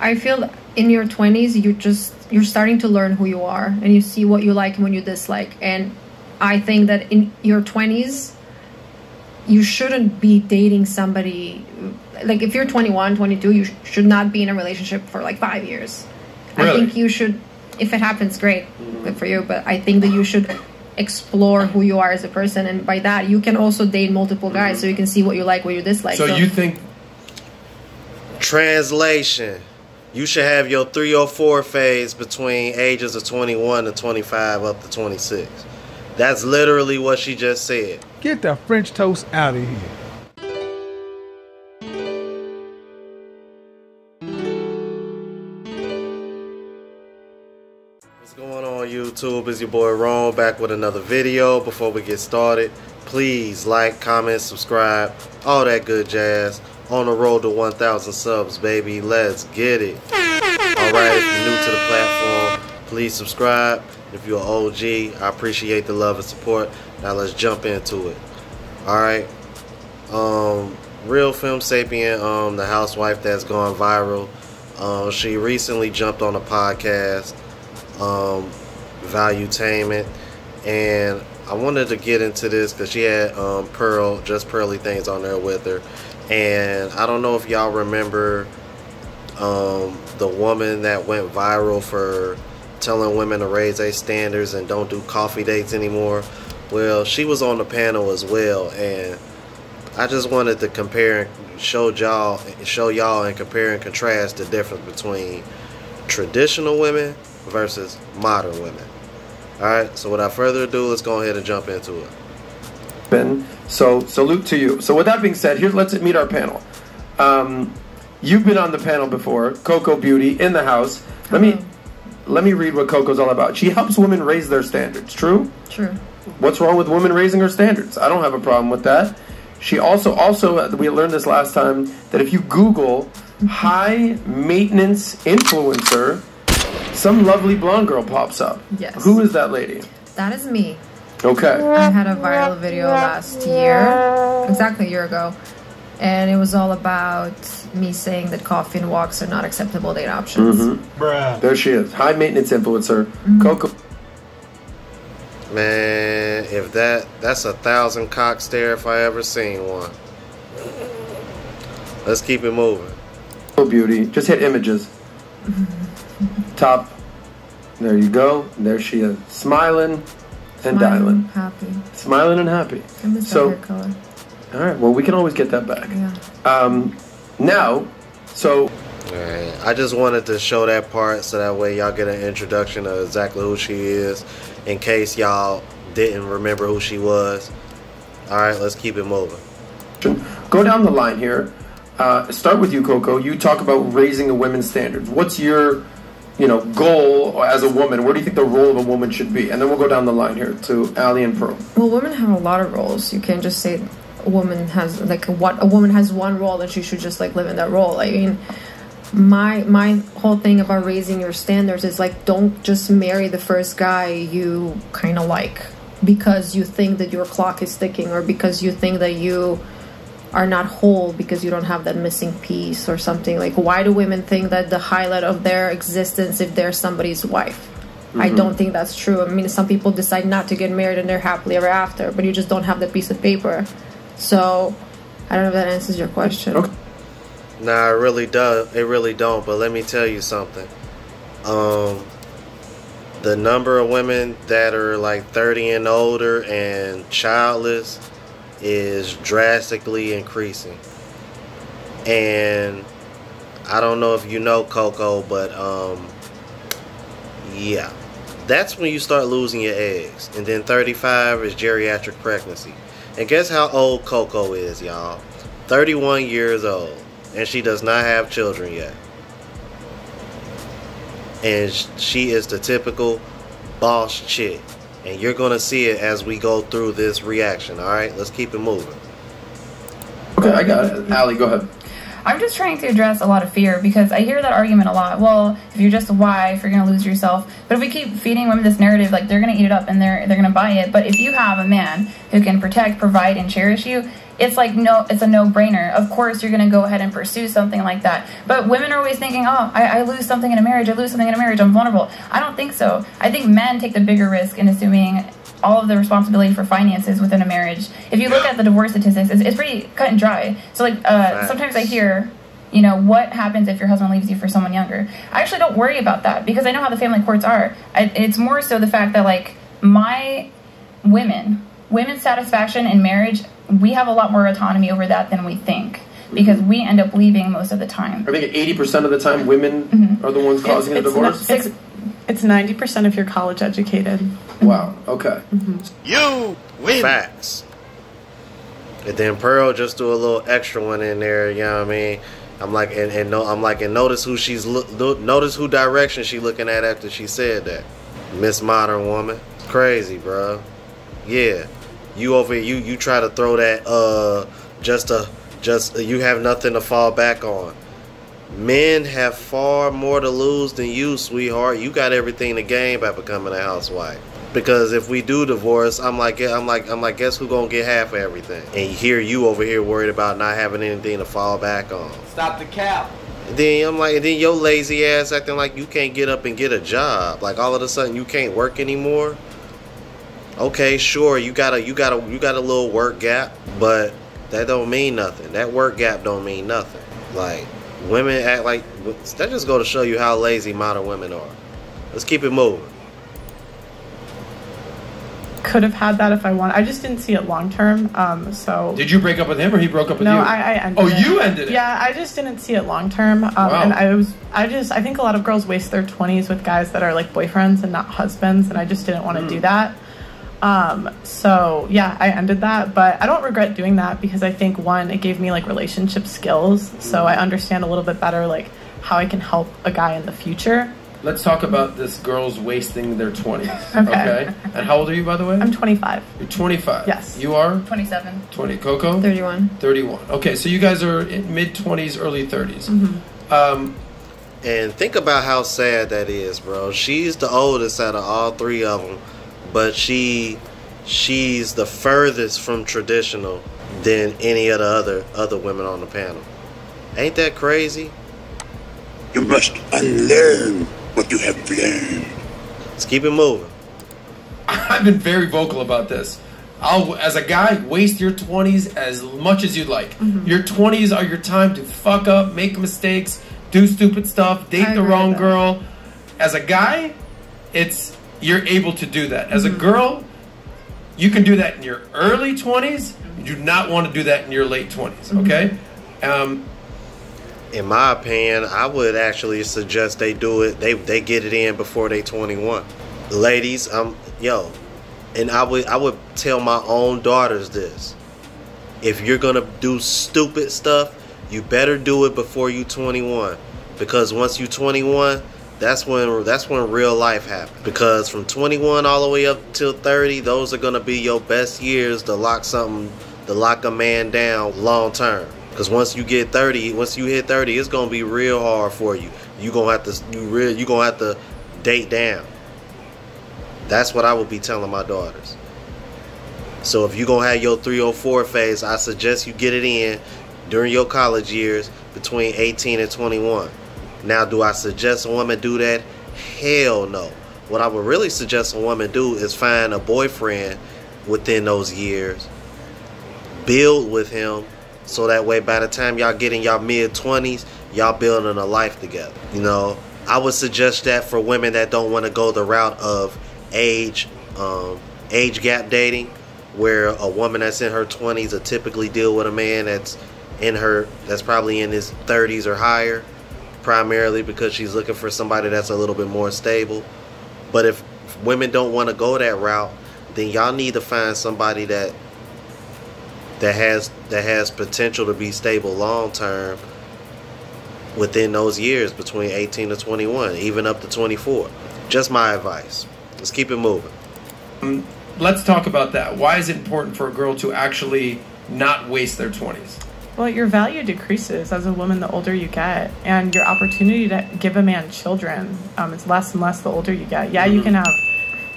I feel that in your 20s, you're starting to learn who you are, and you see what you like and what you dislike. And I think that in your 20s, you shouldn't be dating somebody, like if you're 21, 22, you should not be in a relationship for like 5 years. Really? I think you should, if it happens, great, good for you, but I think that you should explore who you are as a person, and by that you can also date multiple guys so you can see what you like, what you dislike. So you think, translation, you should have your 3 or 4 phase between ages of 21 to 25 up to 26. That's literally what she just said. Get the French toast out of here. What's going on, YouTube? It's your boy Ron back with another video. Before we get started, please like, comment, subscribe, all that good jazz. On the road to 1,000 subs, baby. Let's get it. Alright, if you're new to the platform, please subscribe. If you're an OG, I appreciate the love and support. Now let's jump into it. Alright. Real Film Sapien, the housewife that's gone viral. She recently jumped on a podcast, Valuetainment, and I wanted to get into this because she had Just Pearly Things on there with her. And I don't know if y'all remember the woman that went viral for telling women to raise their standards and don't do coffee dates anymore. Well, she was on the panel as well, and I just wanted to compare and show y'all and compare and contrast the difference between traditional women versus modern women. Alright, so without further ado, let's go ahead and jump into it. So salute to you. So with that being said, let's meet our panel. You've been on the panel before, Coco Beauty in the house. Let me read what Coco's all about. She helps women raise their standards. True? True. What's wrong with women raising her standards? I don't have a problem with that. She also we learned this last time, that if you Google high maintenance influencer, some lovely blonde girl pops up. Yes. Who is that lady? That is me. Okay. I had a viral video last year, exactly a year ago, and it was all about me saying that coffee and walks are not acceptable date options. Bruh. There she is, high maintenance influencer, Coco. Man, if that's 1,000 cock stare if I ever seen one. Let's keep it moving. Coco Beauty, just hit images. Top. There you go. There she is, smiling and dialing. Happy. Smiling and happy. I miss that hair color. Alright, well, we can always get that back. Yeah. Now, so... Alright, I just wanted to show that part so that way y'all get an introduction of exactly who she is, in case y'all didn't remember who she was. Alright, let's keep it moving. Go down the line here. Start with you, Coco. You talk about raising a women's standards. What's your... goal as a woman? Where do you think the role of a woman should be? And then we'll go down the line here to Ali and Pearl. Well, women have a lot of roles. You can't just say a woman has a woman has one role and she should just live in that role. I mean, my whole thing about raising your standards is don't just marry the first guy you kind of like because you think that your clock is ticking, or because you think that you are not whole because you don't have that missing piece or something. Why do women think that the highlight of their existence if they're somebody's wife? I don't think that's true. I mean, some people decide not to get married and they're happily ever after, but you just don't have that piece of paper. So I don't know if that answers your question. Okay. Nah, it really does. It really don't. But let me tell you something. The number of women that are 30 and older and childless is drastically increasing. And I don't know if you know, Coco, but yeah, that's when you start losing your eggs. And then 35 is geriatric pregnancy. And guess how old Coco is, y'all? 31 years old, and she does not have children yet. And she is the typical boss chick. And you're going to see it as we go through this reaction, alright? Let's keep it moving. Okay, I got it. Ali, go ahead. I'm just trying to address a lot of fear, because I hear that argument a lot. Well, if you're just a wife, you're going to lose yourself. But if we keep feeding women this narrative, they're going to eat it up and they're going to buy it. But if you have a man who can protect, provide, and cherish you, it's like, no, it's a no-brainer. Of course, you're going to go ahead and pursue something like that. But women are always thinking, oh, I lose something in a marriage. I lose something in a marriage. I'm vulnerable. I don't think so. I think men take the bigger risk in assuming all of the responsibility for finances within a marriage. If you look at the divorce statistics, it's pretty cut and dry. So, like, sometimes I hear, you know, what happens if your husband leaves you for someone younger? I actually don't worry about that because I know how the family courts are. It's more so the fact that, like, my women's satisfaction in marriage, we have a lot more autonomy over that than we think because we end up leaving most of the time. I think 80% of the time women are the ones causing the divorce. It's 90% if you're college educated. Wow. Okay. You win. Facts. And then Pearl just do a little extra one in there. You know what I mean? I'm like, and notice who notice who direction she looking at after she said that. Miss Modern Woman. Crazy, bro. Yeah. You over here, you try to throw that you have nothing to fall back on. Men have far more to lose than you, sweetheart. You got everything to gain by becoming a housewife. Because if we do divorce, I'm like, guess who gonna get half of everything? And here you over here worried about not having anything to fall back on. Stop the cap. And then your lazy ass acting like you can't get up and get a job. Like all of a sudden you can't work anymore. Okay, sure, you got a little work gap, but that don't mean nothing. That work gap don't mean nothing. Like, women act like, that just go to show you how lazy modern women are. Let's keep it moving. Could have had that if I wanted. I just didn't see it long term. So did you break up with him or he broke up with you? No, I ended it. You ended it? Yeah, I just didn't see it long term. Wow. And I think a lot of girls waste their 20s with guys that are like boyfriends and not husbands, and I just didn't want to do that. So yeah, I ended that, but I don't regret doing that because I think one, it gave me like relationship skills. So I understand a little bit better like how I can help a guy in the future. Let's talk about this girls wasting their 20s. Okay. And how old are you, by the way? I'm 25. You're 25. Yes. You are? 27. 20. Coco? 31. 31. Okay, so you guys are in mid-20s, early 30s. And think about how sad that is, bro. She's the oldest out of all three of them, but she's the furthest from traditional than any of the other women on the panel. Ain't that crazy? You must unlearn what you have learned. Let's keep it moving. I've been very vocal about this. As a guy, waste your 20s as much as you'd like. Your 20s are your time to fuck up, make mistakes, do stupid stuff, date the wrong girl. As a guy, you're able to do that. As a girl, you can do that in your early 20s. You do not want to do that in your late 20s, okay? In my opinion, I would actually suggest they do it. They get it in before they 21. Ladies, and I would tell my own daughters this: if you're gonna do stupid stuff, you better do it before you 21, because once you 21, that's when real life happens. Because from 21 all the way up till 30, those are gonna be your best years to lock a man down long term. Because once you hit 30, it's gonna be real hard for you. You gonna have to date down. That's what I would be telling my daughters. So if you're gonna have your 3 or 4 phase, I suggest you get it in during your college years between 18 and 21. Now, do I suggest a woman do that? Hell no. What I would really suggest a woman do is find a boyfriend within those years, build with him, so that way by the time y'all get in y'all mid-20s, y'all building a life together. You know, I would suggest that for women that don't want to go the route of age gap dating, where a woman that's in her 20s will typically deal with a man that's probably in his 30s or higher, primarily because she's looking for somebody that's a little bit more stable. But if women don't want to go that route, then y'all need to find somebody that has potential to be stable long term within those years between 18 to 21, even up to 24. Just my advice. Let's keep it moving. Let's talk about that. Why is it important for a girl to actually not waste their 20s? Well, your value decreases as a woman the older you get, and your opportunity to give a man children is less and less the older you get. Yeah, you can have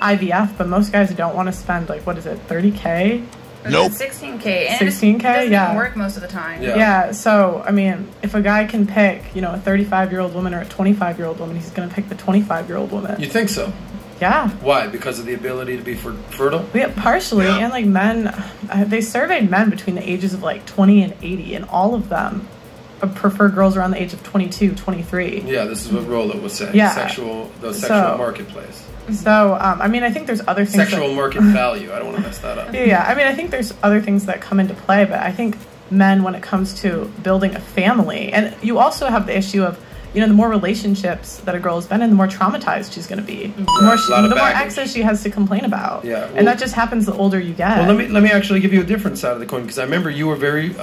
IVF, but most guys don't want to spend, like, what is it, $30K Nope. 16K. And 16K, it doesn't yeah. even work most of the time. Yeah. So I mean, if a guy can pick, a 35-year-old woman or a 25-year-old woman, he's going to pick the 25-year-old woman. You think so? Yeah. Why? Because of the ability to be fertile? Yeah, partially. And like men, they surveyed men between the ages of like 20 and 80, and all of them prefer girls around the age of 22, 23. Yeah, this is what Rolla was saying. Yeah. Sexual marketplace. So, I mean, I think there's other things. Sexual market value. I don't want to mess that up. Yeah, I mean, I think there's other things that come into play, but I think men, when it comes to building a family, and you also have the issue of, the more relationships that a girl has been in, the more traumatized she's going to be. The more exes she has to complain about. Yeah, well, and that just happens the older you get. Well, let me actually give you a different side of the coin, because I remember you were very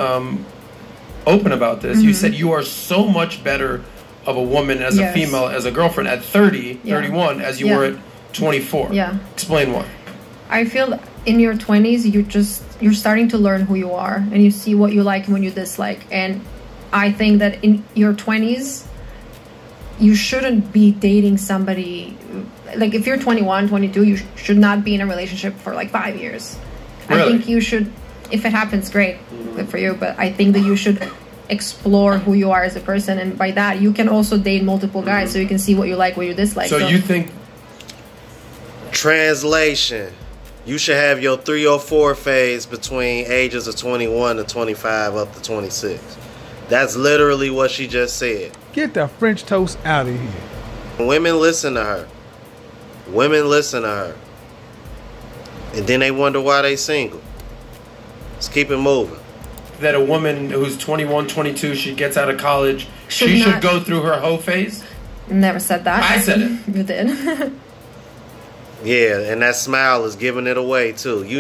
open about this. You said you are so much better of a woman as a female, as a girlfriend at 30, 31, as you were at 24. Yeah. Explain why. I feel in your 20s, you're starting to learn who you are, and you see what you like and what you dislike. And I think that in your 20s, you shouldn't be dating somebody, like if you're 21, 22, you should not be in a relationship for like 5 years. Really? I think you should, if it happens, great, good for you, but I think that you should explore who you are as a person, and by that, you can also date multiple guys so you can see what you like, what you dislike. So you think... Translation. You should have your 3 or 4 phase between ages of 21 to 25 up to 26. That's literally what she just said. Get the French toast out of here. Women listen to her. Women listen to her. And then they wonder why they single. Let's keep it moving. That a woman who's 21, 22, she gets out of college, she should go through her hoe phase? Never said that. I said it. You did. Yeah, and that smile is giving it away too. Like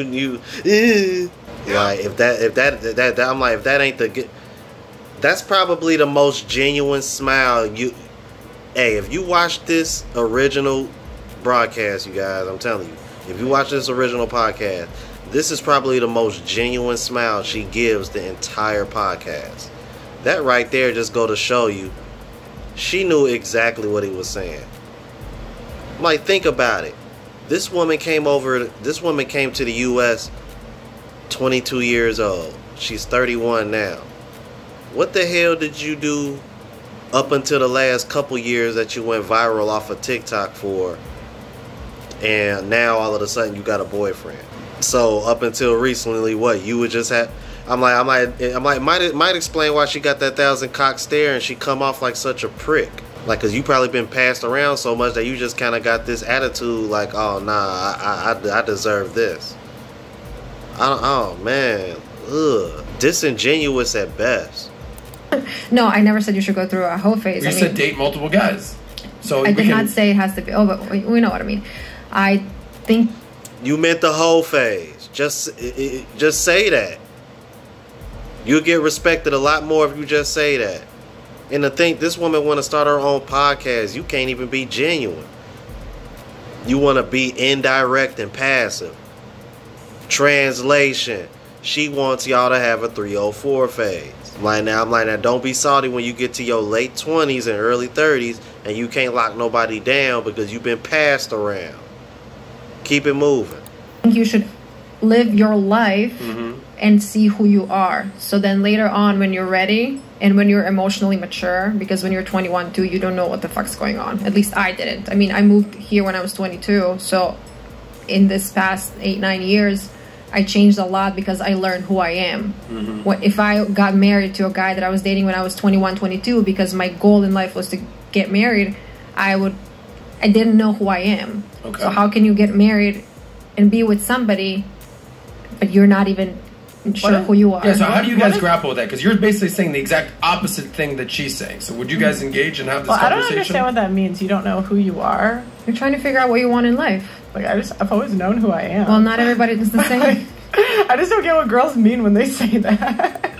if that I'm like, if that ain't that's probably the most genuine smile if you watch this original broadcast, you guys, I'm telling you, if you watch this original podcast, this is probably the most genuine smile she gives the entire podcast. That right there just go to show you she knew exactly what he was saying. Like, think about it. This woman came to the US 22 years old. She's 31 now. What the hell did you do up until the last couple years that you went viral off of TikTok for? And now all of a sudden you got a boyfriend. So up until recently, what you would just have? I'm like, might explain why she got that 1,000 cock stare and she come off like such a prick. Like, cause you probably been passed around so much that you just kind of got this attitude like, oh nah, I deserve this. Oh man, ugh, disingenuous at best. No, I never said you should go through a whole phase. You said date multiple guys. So I did not say it has to be. Oh, but we know what I mean. I think you meant the whole phase. Just say that. You'll get respected a lot more if you just say that. And to think this woman want to start her own podcast, you can't even be genuine. You want to be indirect and passive. Translation. She wants y'all to have a 304 phase. I'm like, now, don't be salty when you get to your late 20s and early 30s and you can't lock nobody down because you've been passed around. Keep it moving. I think you should live your life and see who you are. So then later on, when you're ready and when you're emotionally mature, because when you're 21 too, you don't know what the fuck's going on. At least I didn't. I mean, I moved here when I was 22. So in this past 8-9 years, I changed a lot because I learned who I am. If I got married to a guy that I was dating when I was 21, 22, because my goal in life was to get married, I didn't know who I am. Okay. So how can you get married and be with somebody, but you're not even sure who you are? Yeah, so how do you guys grapple with that? Because you're basically saying the exact opposite thing that she's saying. So would you guys engage and have this conversation? I don't understand what that means. You don't know who you are? You're trying to figure out what you want in life. Like, I've always known who I am. Well, not everybody does the same. I just don't get what girls mean when they say that.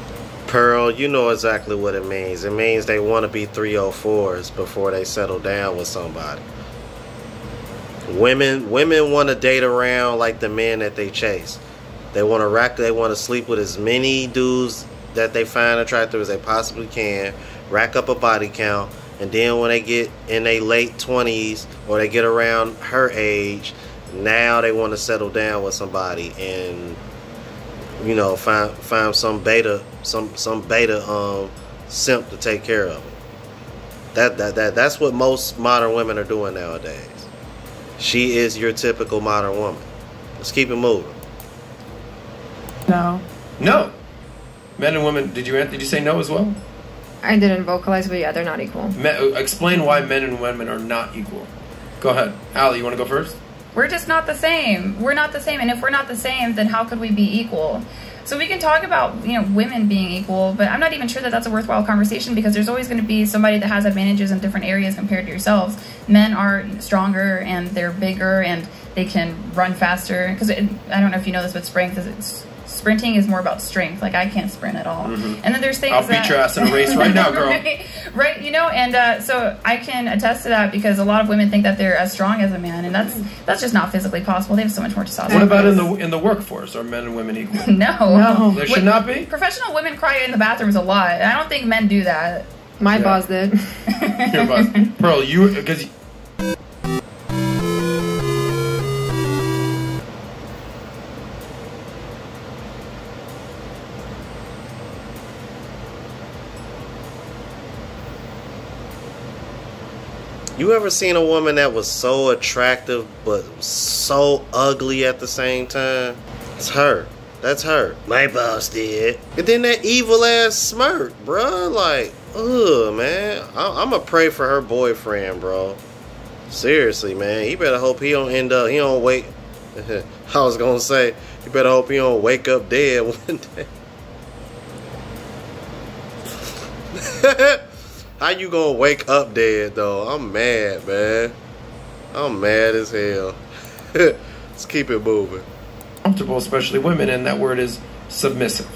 Pearl, you know exactly what it means. It means they want to be 304s before they settle down with somebody. Women want to date around like the men that they chase. They want to sleep with as many dudes that they find attractive as they possibly can, rack up a body count, and then when they get in their late 20s or they get around her age, now they want to settle down with somebody. And you know, find some beta simp to take care of it. That's what most modern women are doing nowadays. She is your typical modern woman. Let's keep it moving. No. No. Men and women. Did you say no as well? I didn't vocalize, but yeah, they're not equal. Explain why men and women are not equal. Go ahead, Allie. You want to go first? We're just not the same. We're not the same, and if we're not the same, then how could we be equal? So we can talk about, you know, women being equal, but I'm not even sure that that's a worthwhile conversation, because there's always going to be somebody that has advantages in different areas compared to yourselves. Men are stronger and they're bigger and they can run faster. Because I don't know if you know this, but sprinting is more about strength. Like, I can't sprint at all. And then there's things I'll beat your ass in a race right now, girl. right, you know, and so I can attest to that, because a lot of women think that they're as strong as a man, and that's just not physically possible. They have so much more testosterone. What about in the workforce? Are men and women equal? No. There should not be? Professional women cry in the bathrooms a lot. I don't think men do that. My boss did. Your boss. Pearl, because... You ever seen a woman that was so attractive but so ugly at the same time? It's her. That's her. My boss did. And then that evil ass smirk, bro. Like, ugh, man. I'm gonna pray for her boyfriend, bro. Seriously, man. You better hope he don't wake. I was gonna say, you better hope he don't wake up dead one day. How you gonna wake up dead, though? I'm mad, man. I'm mad as hell. Let's keep it moving. Comfortable, especially women, and that word is submissive.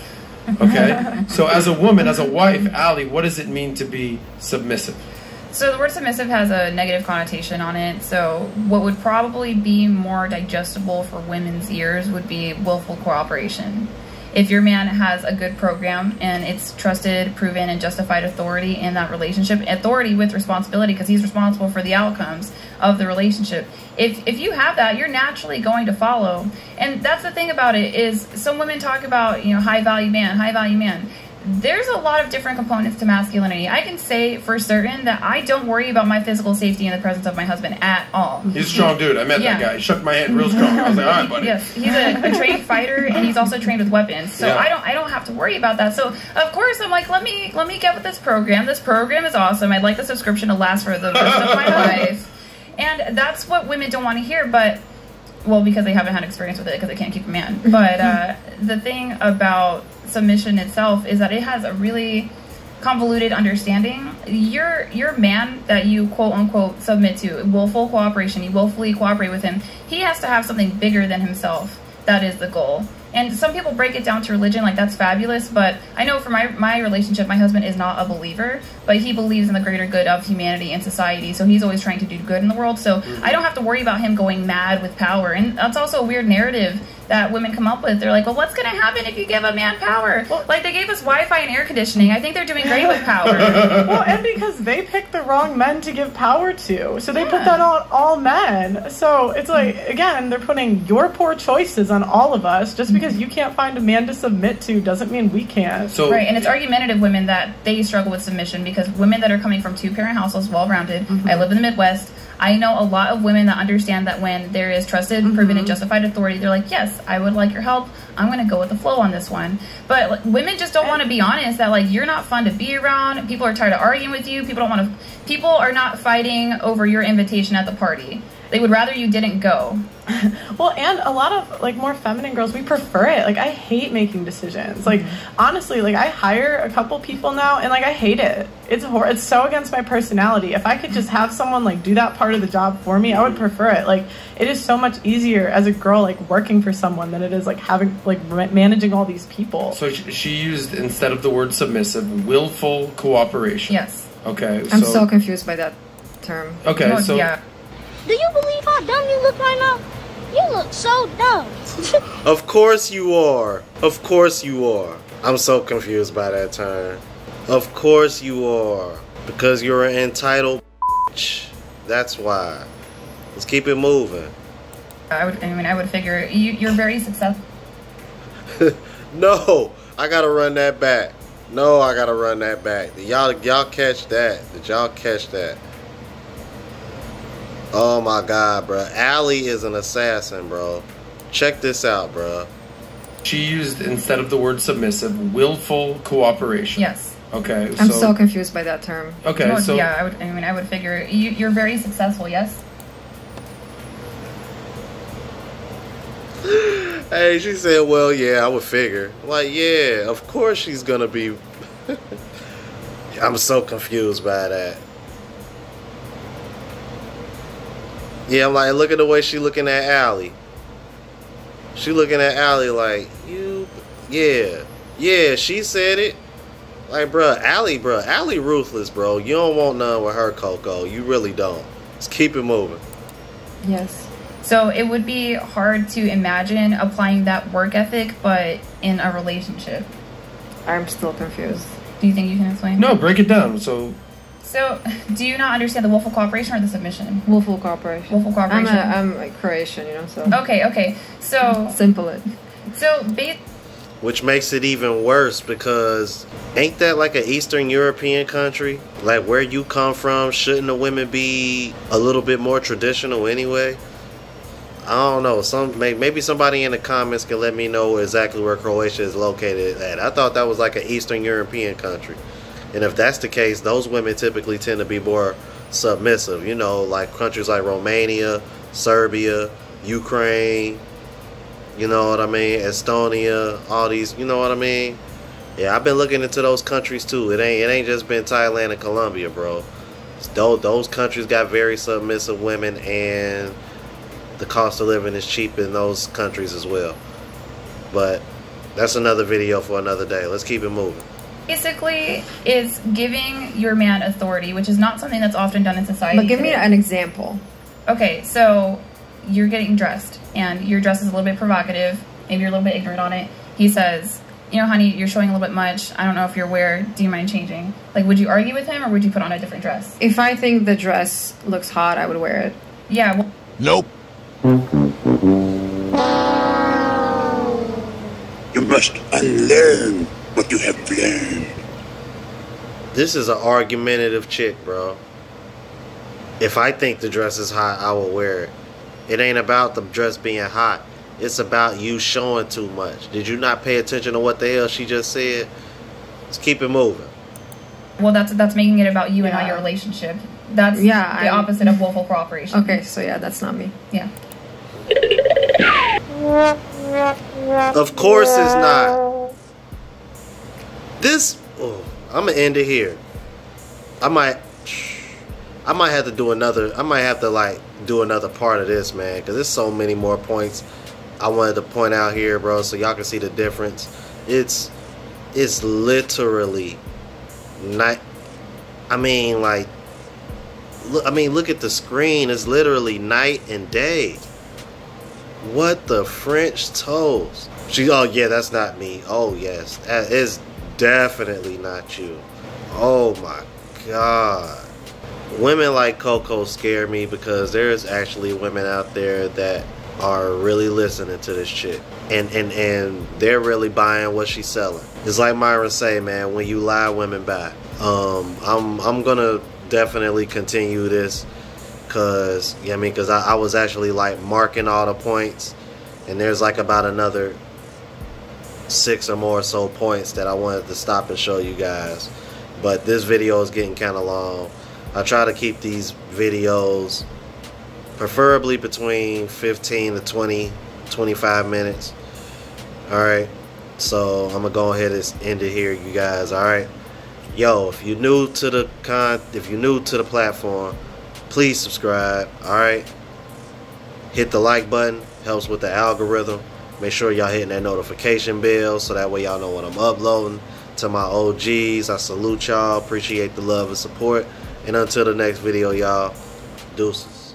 Okay? So as a woman, as a wife, Allie, what does it mean to be submissive? So the word submissive has a negative connotation on it. So what would probably be more digestible for women's ears would be willful cooperation. If your man has a good program and it's trusted, proven, and justified authority in that relationship, authority with responsibility, because he's responsible for the outcomes of the relationship. If you have that, you're naturally going to follow. And that's the thing about it, is some women talk about, you know, high value man, high value man. There's a lot of different components to masculinity. I can say for certain that I don't worry about my physical safety in the presence of my husband at all. He's a strong dude. I met that guy. He shook my hand real strong. I was like, all right, buddy. Yes, he's a trained fighter, and he's also trained with weapons. So I don't have to worry about that. So of course I'm like, let me get with this program. This program is awesome. I'd like the subscription to last for the rest of my life. And that's what women don't want to hear, but well, because they haven't had experience with it, because they can't keep a man. But the thing about submission itself is that it has a really convoluted understanding. Your man that you quote unquote submit to, willful cooperation, you willfully cooperate with him, he has to have something bigger than himself. That is the goal. And some people break it down to religion, like that's fabulous, but I know for my relationship, my husband is not a believer, but he believes in the greater good of humanity and society, so he's always trying to do good in the world, so I don't have to worry about him going mad with power. And that's also a weird narrative that women come up with. They're like, well, what's going to happen if you give a man power? Well, like, they gave us Wi-Fi and air conditioning. I think they're doing great with power. Well, and because they picked the wrong men to give power to. So they put that on all men. So it's like, again, they're putting your poor choices on all of us. Just because you can't find a man to submit to doesn't mean we can't. So, right, and it's argumentative women that they struggle with submission, because women that are coming from two-parent households, well-rounded, I live in the Midwest, I know a lot of women that understand that when there is trusted, proven, and justified authority, they're like, yes, I would like your help. I'm going to go with the flow on this one. But like, women just don't want to be honest that, like, you're not fun to be around. People are tired of arguing with you. People are not fighting over your invitation at the party. They would rather you didn't go. Well, and a lot of, like, more feminine girls, we prefer it. Like, I hate making decisions. Like, honestly, like, I hire a couple people now, and, like, I hate it. It's so against my personality. If I could just have someone, like, do that part of the job for me, I would prefer it. Like, it is so much easier as a girl, like, working for someone than it is, like, having, like, managing all these people. So she used, instead of the word submissive, willful cooperation. Yes. Okay. I'm so confused by that term. Okay, so... Yeah. Do you believe how dumb you look right now? You look so dumb. Of course you are. Of course you are. I'm so confused by that term. Of course you are. Because you're an entitled bitch. That's why. Let's keep it moving. I would figure you're very successful. No, I gotta run that back. No, I gotta run that back. Did y'all catch that? Did y'all catch that? Oh my God, bro. Allie is an assassin, bro. Check this out, bro. She used, instead of the word submissive, willful cooperation. Yes. Okay. I'm so confused by that term. Okay, Well, so yeah, I would figure you're very successful. Yes. Hey, she said, well, yeah, I would figure. Like, yeah, of course she's gonna be. I'm so confused by that. Yeah, I'm like, look at the way she looking at Allie. She looking at Allie like, yeah, she said it. Like, Allie ruthless, bro. You don't want none with her, Coco. You really don't. Just keep it moving. Yes. So it would be hard to imagine applying that work ethic, but in a relationship. I'm still confused. Do you think you can explain? no, break it down. So do you not understand the willful cooperation or the submission? Willful cooperation. Willful cooperation. I'm like Croatian, you know, so. Okay. So Simple it. Which makes it even worse because ain't that like an Eastern European country? Like where you come from, shouldn't the women be a little bit more traditional anyway? I don't know. Maybe somebody in the comments can let me know exactly where Croatia is located at. I thought that was like an Eastern European country. And if that's the case, those women typically tend to be more submissive. You know, like countries like Romania, Serbia, Ukraine, you know what I mean? Estonia, all these, you know what I mean? Yeah, I've been looking into those countries too. It ain't just been Thailand and Colombia, bro. Those countries got very submissive women, and the cost of living is cheap in those countries as well. But that's another video for another day. Let's keep it moving. Basically, it's giving your man authority, which is not something that's often done in society. But give me an example. Okay, so you're getting dressed, and your dress is a little bit provocative. Maybe you're a little bit ignorant on it. He says, you know, honey, you're showing a little bit much. I don't know if you're aware. Do you mind changing? Like, would you argue with him, or would you put on a different dress? If I think the dress looks hot, I would wear it. Yeah. Well, Nope. You must unlearn what you have learned. This is an argumentative chick, bro. If I think the dress is hot, I will wear it. It ain't about the dress being hot. It's about you showing too much. Did you not pay attention to what the hell she just said? Let's keep it moving. well, that's making it about you and not your relationship. That's the opposite of willful cooperation. Okay, so yeah, that's not me. Yeah. Of course it's not. This, I'm gonna end it here. I might have to do another. I might have to like do another part of this, man, because there's so many more points I wanted to point out here, bro, so y'all can see the difference. It's literally not. I mean, like, look at the screen. It's literally night and day. What the French toast? Oh yeah, that's not me. Oh yes, that is definitely not you. Oh my God. Women like Coco scare me because there's actually women out there that are really listening to this chick. And they're really buying what she's selling. It's like Myron say, man, when you lie, women buy. I'm gonna definitely continue this because I was actually like marking all the points, and there's like about another 6 or more so points that I wanted to stop and show you guys. But this video is getting kind of long. I try to keep these videos preferably between 15 to 20, 25 minutes. Alright, so I'm gonna go ahead and end it here, you guys. Alright, yo, if you're new to the platform, please subscribe. Alright, hit the like button, helps with the algorithm. Make sure y'all hitting that notification bell so that way y'all know when I'm uploading. To my OGs, I salute y'all, appreciate the love and support, and until the next video, y'all, deuces.